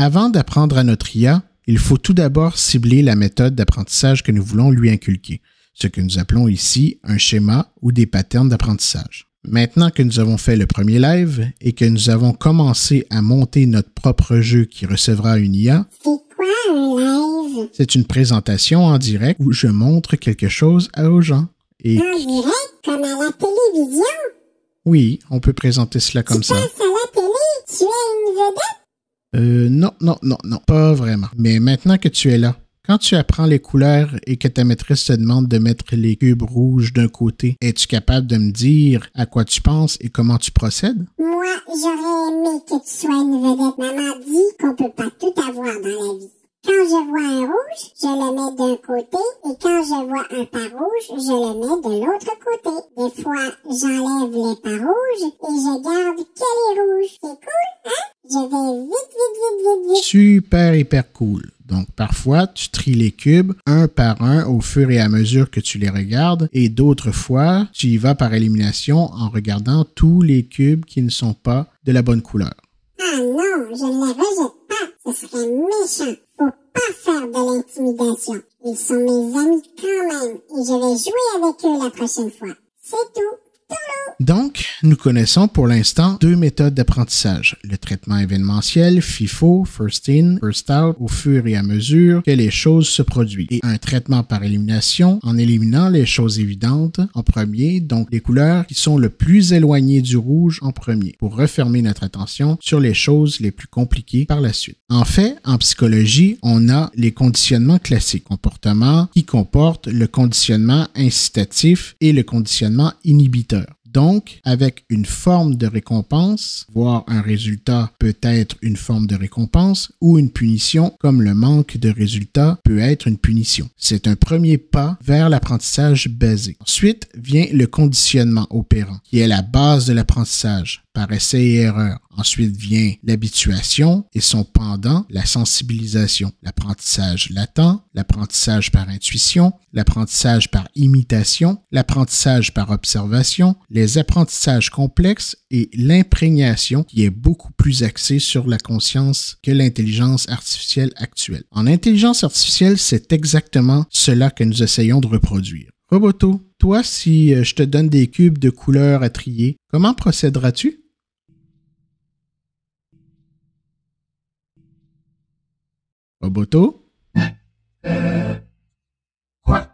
Avant d'apprendre à notre IA, il faut tout d'abord cibler la méthode d'apprentissage que nous voulons lui inculquer, ce que nous appelons ici un schéma ou des patterns d'apprentissage. Maintenant que nous avons fait le premier live et que nous avons commencé à monter notre propre jeu qui recevra une IA, c'est quoi un live? C'est une présentation en direct où je montre quelque chose aux gens. Et En direct, comme à la télévision? oui, on peut présenter cela comme ça. Tu passes à la télé? Tu es une vedette? Non, pas vraiment. Mais maintenant que tu es là, quand tu apprends les couleurs et que ta maîtresse te demande de mettre les cubes rouges d'un côté, es-tu capable de me dire à quoi tu penses et comment tu procèdes? Moi, j'aurais aimé que tu sois une vedette. Maman dit qu'on peut pas tout avoir dans la vie. Quand je vois un rouge, je le mets d'un côté et quand je vois un pas rouge, je le mets de l'autre côté. Des fois, j'enlève les pas rouges et je garde que les rouges. C'est cool, hein? Je vais vite. Super, hyper cool. Donc, parfois, tu tries les cubes un par un au fur et à mesure que tu les regardes et d'autres fois, tu y vas par élimination en regardant tous les cubes qui ne sont pas de la bonne couleur. Ah non, je ne les rejette pas. Ce serait méchant. Faut pas faire de l'intimidation. Ils sont mes amis quand même et je vais jouer avec eux la prochaine fois. C'est tout. Donc, nous connaissons pour l'instant deux méthodes d'apprentissage. Le traitement événementiel, FIFO, First In, First Out, au fur et à mesure que les choses se produisent. Et un traitement par élimination, en éliminant les choses évidentes en premier, donc les couleurs qui sont le plus éloignées du rouge en premier, pour refermer notre attention sur les choses les plus compliquées par la suite. En fait, en psychologie, on a les conditionnements classiques, comportements qui comportent le conditionnement incitatif et le conditionnement inhibiteur. Donc, avec une forme de récompense, voire un résultat peut être une forme de récompense ou une punition, comme le manque de résultat peut être une punition. C'est un premier pas vers l'apprentissage basique. Ensuite vient le conditionnement opérant, qui est la base de l'apprentissage, par essai et erreur. Ensuite vient l'habituation et son pendant, la sensibilisation, l'apprentissage latent, l'apprentissage par intuition, l'apprentissage par imitation, l'apprentissage par observation, les apprentissages complexes et l'imprégnation qui est beaucoup plus axée sur la conscience que l'intelligence artificielle actuelle. En intelligence artificielle, c'est exactement cela que nous essayons de reproduire. Roboto, toi, si je te donne des cubes de couleurs à trier, comment procéderas-tu? Roboto? Quoi?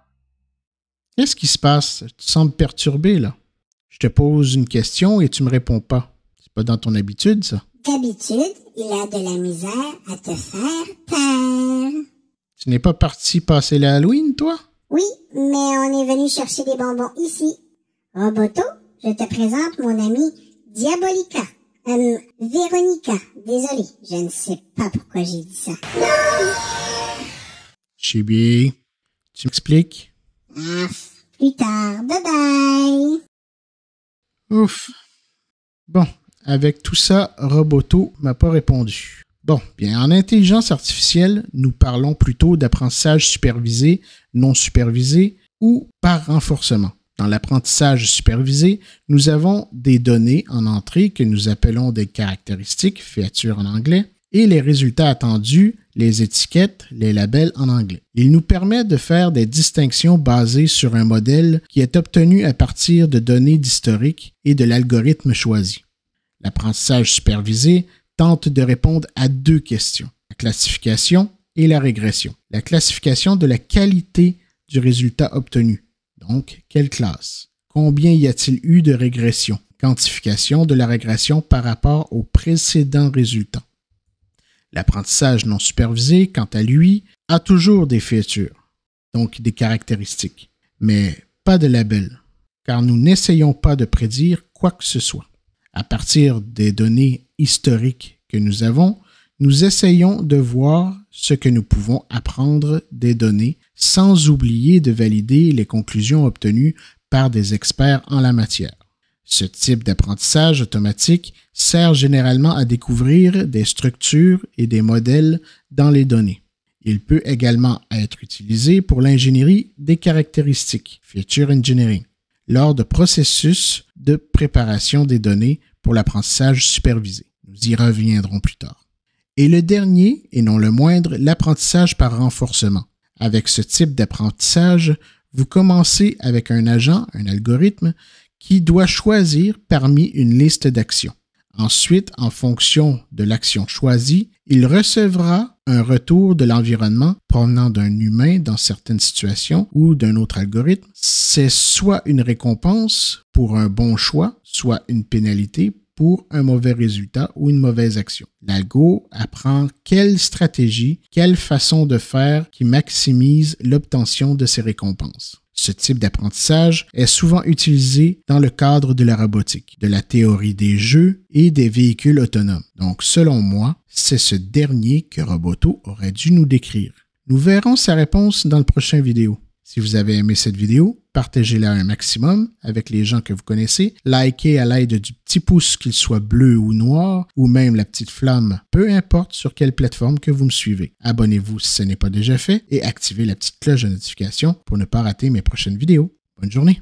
Qu'est-ce qui se passe? Tu sembles perturbé, là. Je te pose une question et tu me réponds pas. C'est pas dans ton habitude, ça. D'habitude, il a de la misère à te faire peur. Tu n'es pas parti passer le Halloween, toi? Oui, mais on est venu chercher des bonbons ici. Roboto, je te présente mon amie Diabolica. Véronica. Désolé, je ne sais pas pourquoi j'ai dit ça. Chibi, tu m'expliques? Plus tard, bye bye. Ouf. Bon, avec tout ça, Roboto m'a pas répondu. Bon, bien, en intelligence artificielle, nous parlons plutôt d'apprentissage supervisé, non supervisé ou par renforcement. Dans l'apprentissage supervisé, nous avons des données en entrée que nous appelons des caractéristiques, features en anglais, et les résultats attendus, les étiquettes, les labels en anglais. Il nous permet de faire des distinctions basées sur un modèle qui est obtenu à partir de données d'historique et de l'algorithme choisi. L'apprentissage supervisé tente de répondre à deux questions, la classification et la régression. La classification de la qualité du résultat obtenu. Donc, quelle classe? Combien y a-t-il eu de régression? Quantification de la régression par rapport au précédent résultat. L'apprentissage non supervisé, quant à lui, a toujours des features, donc des caractéristiques, mais pas de label, car nous n'essayons pas de prédire quoi que ce soit. À partir des données historiques que nous avons, nous essayons de voir ce que nous pouvons apprendre des données sans oublier de valider les conclusions obtenues par des experts en la matière. Ce type d'apprentissage automatique sert généralement à découvrir des structures et des modèles dans les données. Il peut également être utilisé pour l'ingénierie des caractéristiques, feature engineering, lors de processus de préparation des données pour l'apprentissage supervisé. Nous y reviendrons plus tard. Et le dernier, et non le moindre, l'apprentissage par renforcement. Avec ce type d'apprentissage, vous commencez avec un agent, un algorithme, qui doit choisir parmi une liste d'actions. Ensuite, en fonction de l'action choisie, il recevra un retour de l'environnement provenant d'un humain dans certaines situations ou d'un autre algorithme. C'est soit une récompense pour un bon choix, soit une pénalité pour un mauvais résultat ou une mauvaise action. L'algo apprend quelle stratégie, quelle façon de faire qui maximise l'obtention de ces récompenses. Ce type d'apprentissage est souvent utilisé dans le cadre de la robotique, de la théorie des jeux et des véhicules autonomes. Donc, selon moi, c'est ce dernier que Roboto aurait dû nous décrire. Nous verrons sa réponse dans le prochain vidéo. Si vous avez aimé cette vidéo, partagez-la un maximum avec les gens que vous connaissez, likez à l'aide du petit pouce, qu'il soit bleu ou noir, ou même la petite flamme, peu importe sur quelle plateforme que vous me suivez. Abonnez-vous si ce n'est pas déjà fait et activez la petite cloche de notification pour ne pas rater mes prochaines vidéos. Bonne journée!